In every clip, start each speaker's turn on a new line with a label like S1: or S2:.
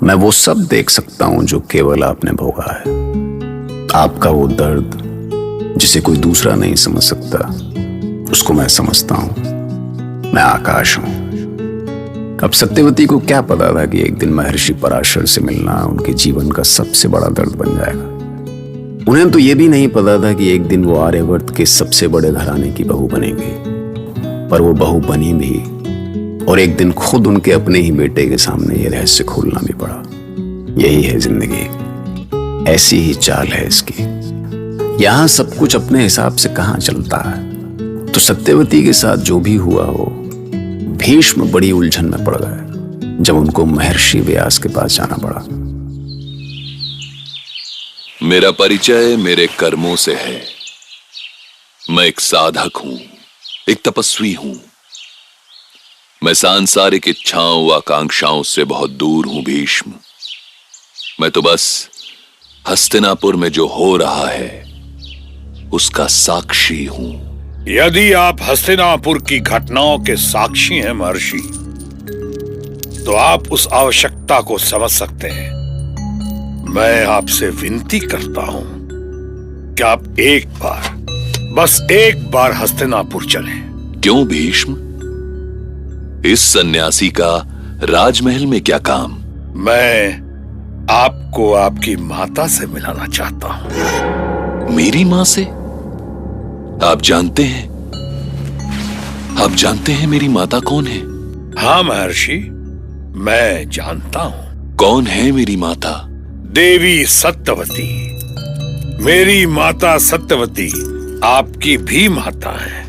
S1: मैं वो सब देख सकता हूं जो केवल आपने भोगा है। आपका वो दर्द जिसे कोई दूसरा नहीं समझ सकता, उसको मैं समझता हूं। मैं आकाश हूं। अब सत्यवती को क्या पता था कि एक दिन महर्षि पराशर से मिलना उनके जीवन का सबसे बड़ा दर्द बन जाएगा। उन्हें तो यह भी नहीं पता था कि एक दिन वो आर्यवर्त के सबसे बड़े घराने की बहू बनेंगी। पर वो बहू बनी भी, और एक दिन खुद उनके अपने ही बेटे के सामने ये रहस्य खोलना भी पड़ा। यही है जिंदगी, ऐसी ही चाल है इसकी। यहां सब कुछ अपने हिसाब से कहां चलता है। तो सत्यवती के साथ जो भी हुआ हो, भीष्म बड़ी उलझन में पड़ गए जब उनको महर्षि व्यास के पास जाना पड़ा।
S2: मेरा परिचय मेरे कर्मों से है। मैं एक साधक हूं, एक तपस्वी हूं। मैं सांसारिक इच्छाओं व आकांक्षाओं से बहुत दूर हूं भीष्म। मैं तो बस हस्तिनापुर में जो हो रहा है उसका साक्षी हूं।
S3: यदि आप हस्तिनापुर की घटनाओं के साक्षी हैं महर्षि, तो आप उस आवश्यकता को समझ सकते हैं। मैं आपसे विनती करता हूं कि आप एक बार, बस एक बार हस्तिनापुर चलें।
S2: क्यों भीष्म? इस सन्यासी का राजमहल में क्या काम?
S3: मैं आपको आपकी माता से मिलाना चाहता हूं।
S2: मेरी मां से? आप जानते हैं मेरी माता कौन है?
S3: हाँ महर्षि, मैं जानता हूं।
S2: कौन है मेरी माता?
S3: देवी सत्यवती। मेरी माता सत्यवती आपकी भी माता है,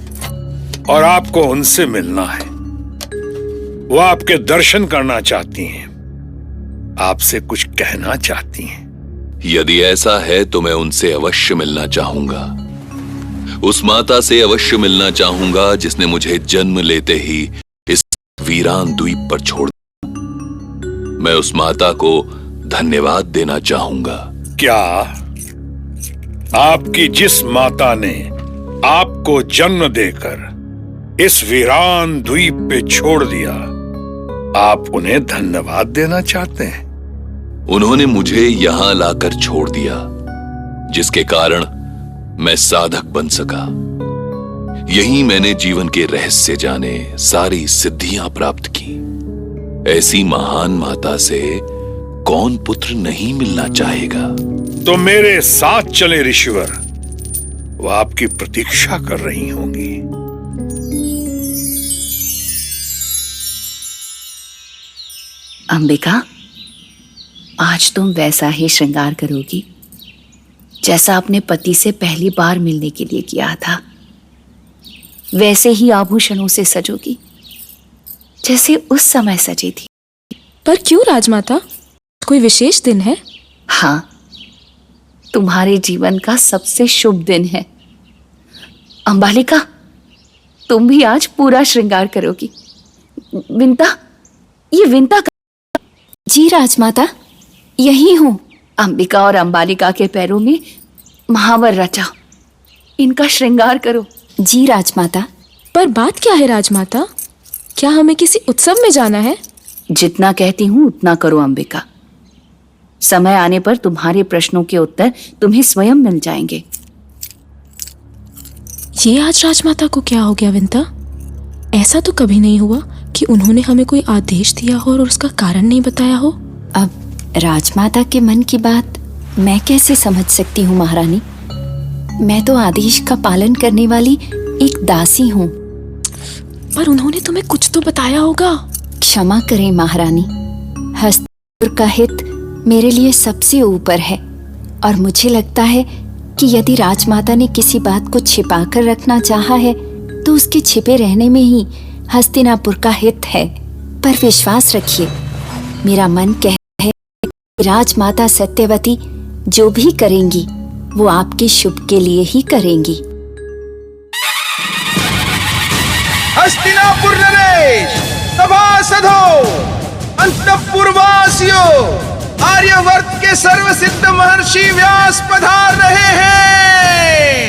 S3: और आपको उनसे मिलना है। वो आपके दर्शन करना चाहती हैं, आपसे कुछ कहना चाहती हैं।
S2: यदि ऐसा है तो मैं उनसे अवश्य मिलना चाहूंगा। उस माता से अवश्य मिलना चाहूंगा जिसने मुझे जन्म लेते ही इस वीरान द्वीप पर छोड़ दिया। मैं उस माता को धन्यवाद देना चाहूंगा।
S3: क्या आपकी जिस माता ने आपको जन्म देकर इस वीरान द्वीप पे छोड़ दिया, आप उन्हें धन्यवाद देना चाहते हैं?
S2: उन्होंने मुझे यहां लाकर छोड़ दिया, जिसके कारण मैं साधक बन सका। यहीं मैंने जीवन के रहस्य जाने, सारी सिद्धियां प्राप्त की। ऐसी महान माता से कौन पुत्र नहीं मिलना चाहेगा?
S3: तो मेरे साथ चले ऋषिवर, वो आपकी प्रतीक्षा कर रही होंगी।
S4: अंबिका, आज तुम वैसा ही श्रृंगार करोगी जैसा अपने पति से पहली बार मिलने के लिए किया था। वैसे ही आभूषणों से सजोगी जैसे उस समय सजी थी।
S5: पर क्यों राजमाता? कोई विशेष दिन है?
S4: हाँ, तुम्हारे जीवन का सबसे शुभ दिन है। अंबालिका, तुम भी आज पूरा श्रृंगार करोगी। विंता, ये विंता
S6: जी राजमाता, यही हूं।
S4: अंबिका और अंबालिका के पैरों में महावर रचा, इनका श्रृंगार करो।
S6: जी राजमाता।
S5: पर बात क्या है राजमाता? क्या हमें किसी उत्सव में जाना है?
S4: जितना कहती हूं उतना करो अंबिका। समय आने पर तुम्हारे प्रश्नों के उत्तर तुम्हें स्वयं मिल जाएंगे।
S5: ये आज राजमाता को क्या हो गया विंता? ऐसा तो कभी नहीं हुआ कि उन्होंने हमें कोई आदेश दिया हो और उसका कारण नहीं बताया हो।
S6: अब राजमाता के मन की बात मैं कैसे समझ सकती हूँ महारानी? मैं तो आदेश का पालन करने वाली एक दासी हूँ।
S5: पर उन्होंने तुम्हें कुछ तो बताया होगा।
S6: क्षमा करें महारानी, हस्तिनापुर का हित मेरे लिए सबसे ऊपर है, और मुझे लगता है कि यदि राजमाता ने किसी बात को छिपा कर रखना चाहा है तो उसके छिपे रहने में ही हस्तिनापुर का हित है। पर विश्वास रखिए, मेरा मन कहता है कि राजमाता सत्यवती जो भी करेंगी वो आपके शुभ के लिए ही करेंगी।
S7: हस्तिनापुर नरेश, सभासदों, अंतःपुरवासियों, आर्यवर्त के सर्वसिद्ध महर्षि व्यास पधार रहे हैं।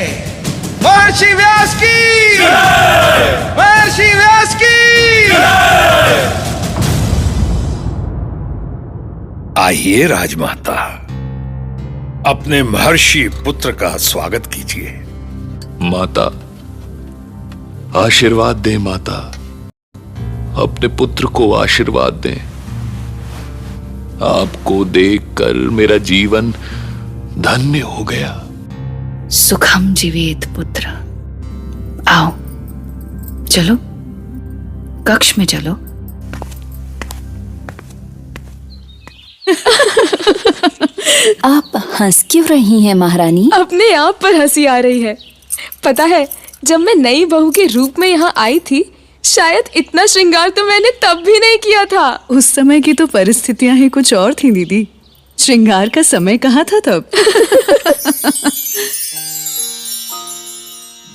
S7: महर्षि व्यास की, महर्षि व्यास की।
S3: आइए राजमाता, अपने महर्षि पुत्र का स्वागत कीजिए।
S2: माता, आशीर्वाद दें माता, अपने पुत्र को आशीर्वाद दें। आपको देखकर मेरा जीवन धन्य हो गया।
S4: सुखम जीवेत पुत्र। आओ, चलो कक्ष में चलो।
S6: आप हंस क्यों रही हैं महारानी?
S5: अपने आप पर हंसी आ रही है। पता है, जब मैं नई बहू के रूप में यहाँ आई थी, शायद इतना श्रृंगार तो मैंने तब भी नहीं किया था।
S8: उस समय की तो परिस्थितियां ही कुछ और थी दीदी। श्रृंगार का समय कहाँ था तब।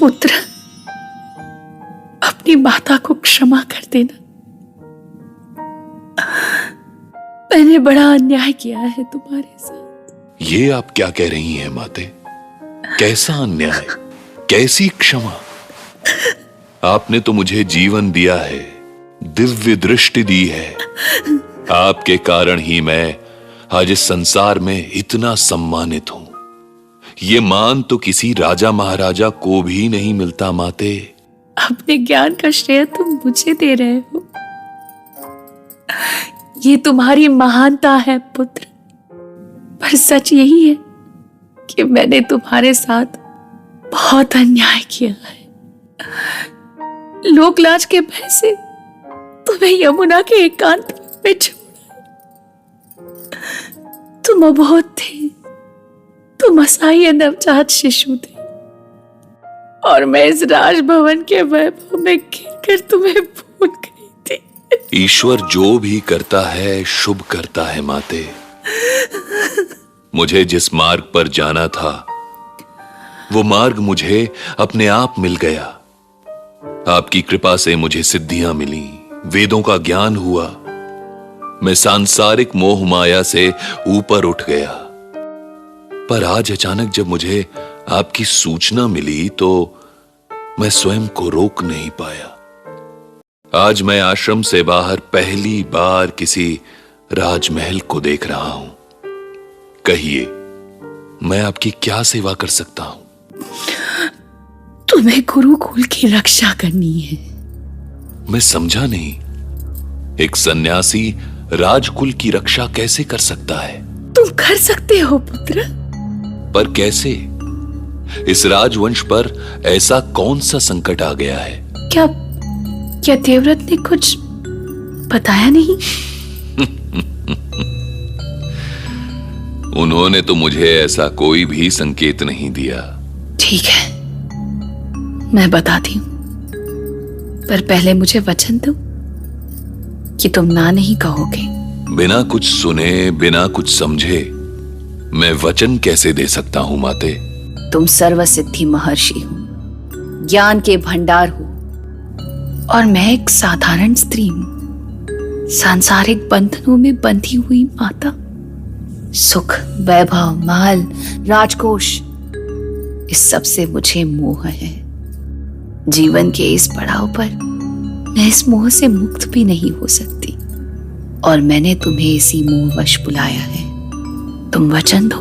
S4: पुत्र, अपनी माता को क्षमा कर देना। मैंने बड़ा अन्याय किया है तुम्हारे साथ।
S2: ये आप क्या कह रही हैं माते? कैसा अन्याय, कैसी क्षमा? आपने तो मुझे जीवन दिया है, दिव्य दृष्टि दी है। आपके कारण ही मैं आज इस संसार में इतना सम्मानित हूं। ये मान तो किसी राजा महाराजा को भी नहीं मिलता माते।
S4: अपने ज्ञान का श्रेय तुम मुझे दे रहे हो। ये तुम्हारी महानता है पुत्र, पर सच यही है कि मैंने तुम्हारे साथ बहुत अन्याय किया है। लोकलाज के भय से तुम्हें यमुना के एकांत में छोड़ा। तुम अबोध थे, तुम असहाय नवजात शिशु थे, और मैं इस राजभवन के वैभव में घिरकर तुम्हें भूल गई थी।
S2: ईश्वर जो भी करता है शुभ करता है माते। मुझे जिस मार्ग पर जाना था वो मार्ग मुझे अपने आप मिल गया। आपकी कृपा से मुझे सिद्धियां मिली, वेदों का ज्ञान हुआ। मैं सांसारिक मोह माया से ऊपर उठ गया। पर आज अचानक जब मुझे आपकी सूचना मिली तो मैं स्वयं को रोक नहीं पाया। आज मैं आश्रम से बाहर पहली बार किसी राजमहल को देख रहा हूं। कहिए, मैं आपकी क्या सेवा कर सकता हूं?
S4: तुम्हें गुरुकुल की रक्षा करनी है।
S2: मैं समझा नहीं, एक सन्यासी राजकुल की रक्षा कैसे कर सकता है?
S4: तुम कर सकते हो पुत्र।
S2: पर कैसे? इस राजवंश पर ऐसा कौन सा संकट आ गया है?
S4: क्या देवव्रत ने कुछ बताया नहीं?
S2: उन्होंने तो मुझे ऐसा कोई भी संकेत नहीं दिया।
S4: ठीक है, मैं बताती हूं, पर पहले मुझे वचन दो कि तुम ना नहीं कहोगे।
S2: बिना कुछ सुने, बिना कुछ समझे मैं वचन कैसे दे सकता हूं माते?
S4: तुम सर्वसिद्धि महर्षि हो, ज्ञान के भंडार हो, और मैं एक साधारण स्त्री हूं, सांसारिक बंधनों में बंधी हुई माता। सुख, वैभव, माल, राजकोष, इस सब से मुझे मोह है। जीवन के इस पड़ाव पर मैं इस मोह से मुक्त भी नहीं हो सकती, और मैंने तुम्हें इसी मोहवश बुलाया है। तुम वचन दो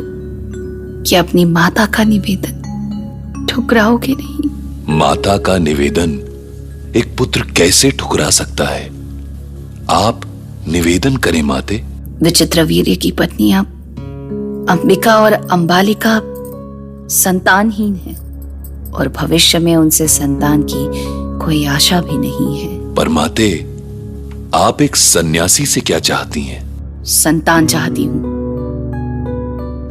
S4: कि अपनी माता का निवेदन ठुकराओगे नहीं।
S2: माता का निवेदन एक पुत्र कैसे ठुकरा सकता है? आप निवेदन करें माते।
S4: विचित्रवीर्य की पत्नियां अंबिका और अंबालिका संतानहीन है, और भविष्य में उनसे संतान की कोई आशा भी नहीं है।
S2: पर माते, आप एक सन्यासी से क्या चाहती हैं?
S4: संतान चाहती हूं,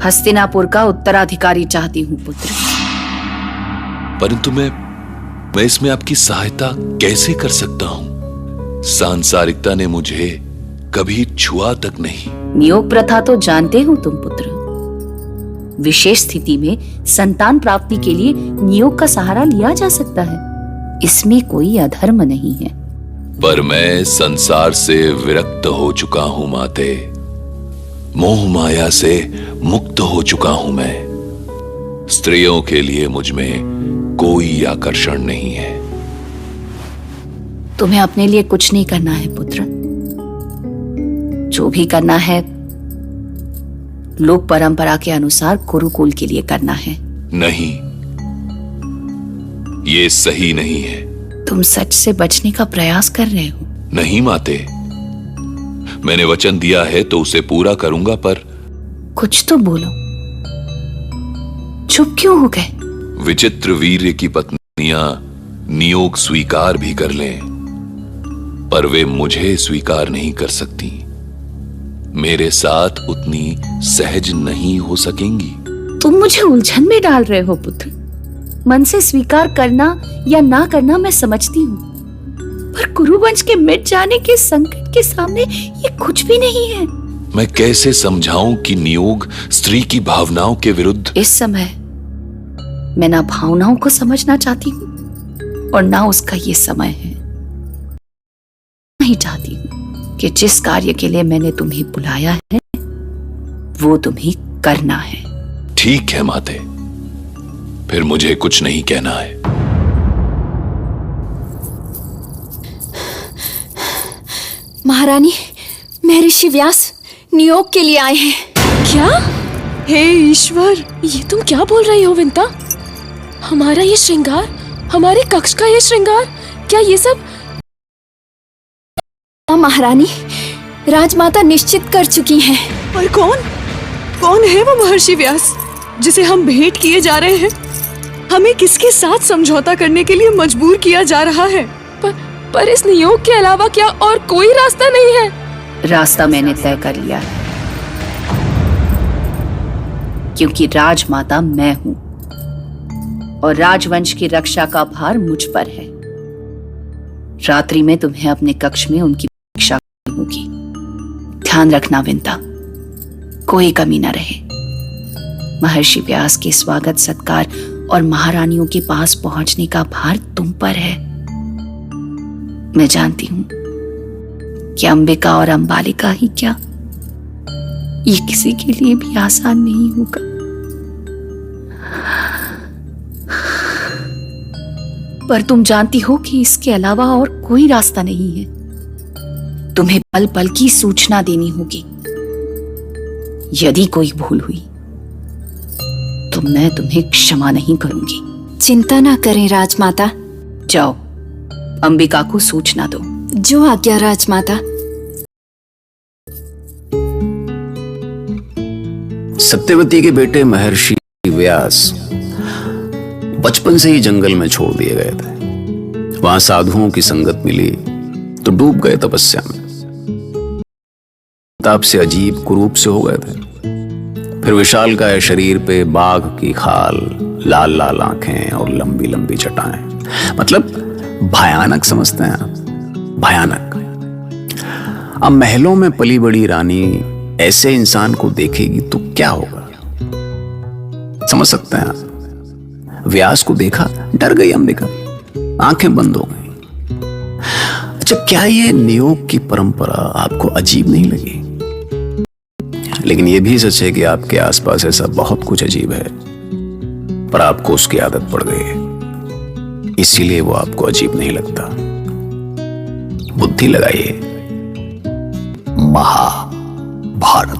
S4: हस्तिनापुर का उत्तराधिकारी चाहती हूं पुत्र।
S2: परंतु मैं इसमें आपकी सहायता कैसे कर सकता हूं? सांसारिकता ने मुझे कभी छुआ तक नहीं।
S4: नियोग प्रथा तो जानते हो तुम पुत्र। विशेष स्थिति में संतान प्राप्ति के लिए नियोग का सहारा लिया जा सकता है, इसमें कोई अधर्म नहीं है।
S2: पर मैं संसार से विरक्त हो चुका हूं माते। मोह माया से मुक्त हो चुका हूं मैं। स्त्रियों के लिए मुझ में कोई आकर्षण नहीं है।
S4: तुम्हें अपने लिए कुछ नहीं करना है पुत्र। जो भी करना है लोक परंपरा के अनुसार गुरुकुल के लिए करना है।
S2: नहीं, ये सही नहीं है।
S4: तुम सच से बचने का प्रयास कर रहे हो?
S2: नहीं माते, मैंने वचन दिया है तो उसे पूरा करूंगा, पर
S4: कुछ तो बोलो, चुप क्यों हो गए?
S2: विचित्र वीर्य की पत्नियां नियोग स्वीकार भी कर लें, पर वे मुझे स्वीकार नहीं कर सकती। मेरे साथ उतनी सहज नहीं हो सकेंगी।
S4: तुम मुझे उलझन में डाल रहे हो पुत्र। मन से स्वीकार करना या ना करना मैं समझती हूँ, पर कुरुवंश के मिट जाने के संकट के सामने ये कुछ भी नहीं है।
S2: मैं कैसे समझाऊं कि नियोग स्त्री की भावनाओं के विरुद्ध?
S4: इस समय मैं ना भावनाओं को समझना चाहती हूँ और ना उसका ये समय है। नहीं चाहती हूँ कि जिस कार्य के लिए मैंने तुम्हें बुलाया है वो तुम्हें करना है।
S2: ठीक है माते, फिर मुझे कुछ नहीं कहना है।
S6: महारानी, महर्षि व्यास नियोग के लिए आए हैं।
S5: क्या? हे ईश्वर, ये तुम क्या बोल रही हो विंता? हमारा ये श्रृंगार, हमारे कक्ष का ये श्रृंगार, क्या ये सब?
S6: महारानी, राजमाता निश्चित कर चुकी हैं।
S8: और कौन है वो महर्षि व्यास जिसे हम भेंट किए जा रहे हैं? हमें किसके साथ समझौता करने के लिए मजबूर किया जा रहा है?
S5: पर इस नियोग के अलावा क्या और कोई रास्ता नहीं है?
S4: रास्ता मैंने तय कर लिया है, क्योंकि राजमाता मैं हूं और राजवंश की रक्षा का भार मुझ पर है। रात्रि में तुम्हें अपने कक्ष में उनकी रक्षा करनी होगी। ध्यान रखना विंता, कोई कमी न रहे। महर्षि व्यास के स्वागत सत्कार और महारानियों के पास पहुंचने का भार तुम पर है। मैं जानती हूं कि अंबिका और अंबालिका ही क्या, ये किसी के लिए भी आसान नहीं होगा। पर तुम जानती हो कि इसके अलावा और कोई रास्ता नहीं है। तुम्हें पल पल की सूचना देनी होगी। यदि कोई भूल हुई तो मैं तुम्हें क्षमा नहीं करूंगी।
S6: चिंता ना करें राजमाता।
S4: जाओ, अंबिका को सूचना दो।
S6: जो आज्ञा राजमाता।
S1: सत्यवती के बेटे महर्षि व्यास बचपन से ही जंगल में छोड़ दिए गए थे। वहां साधुओं की संगत मिली तो डूब गए तपस्या में। ताप से अजीब कुरूप से हो गए थे। फिर विशालकाय शरीर पे बाघ की खाल, लाल लाल आंखें और लंबी लंबी जटाएं। मतलब भयानक समझते हैं आप, भयानक। अब महलों में पली बड़ी रानी ऐसे इंसान को देखेगी तो क्या होगा, समझ सकते हैं आप। व्यास को देखा, डर गई अंबिका, आंखें बंद हो गई। अच्छा, क्या ये नियोग की परंपरा आपको अजीब नहीं लगी? लेकिन यह भी सच है कि आपके आसपास ऐसा बहुत कुछ अजीब है, पर आपको उसकी आदत पड़ गई है, इसीलिए वो आपको अजीब नहीं लगता। बुद्धि लगाइए। महाभारत।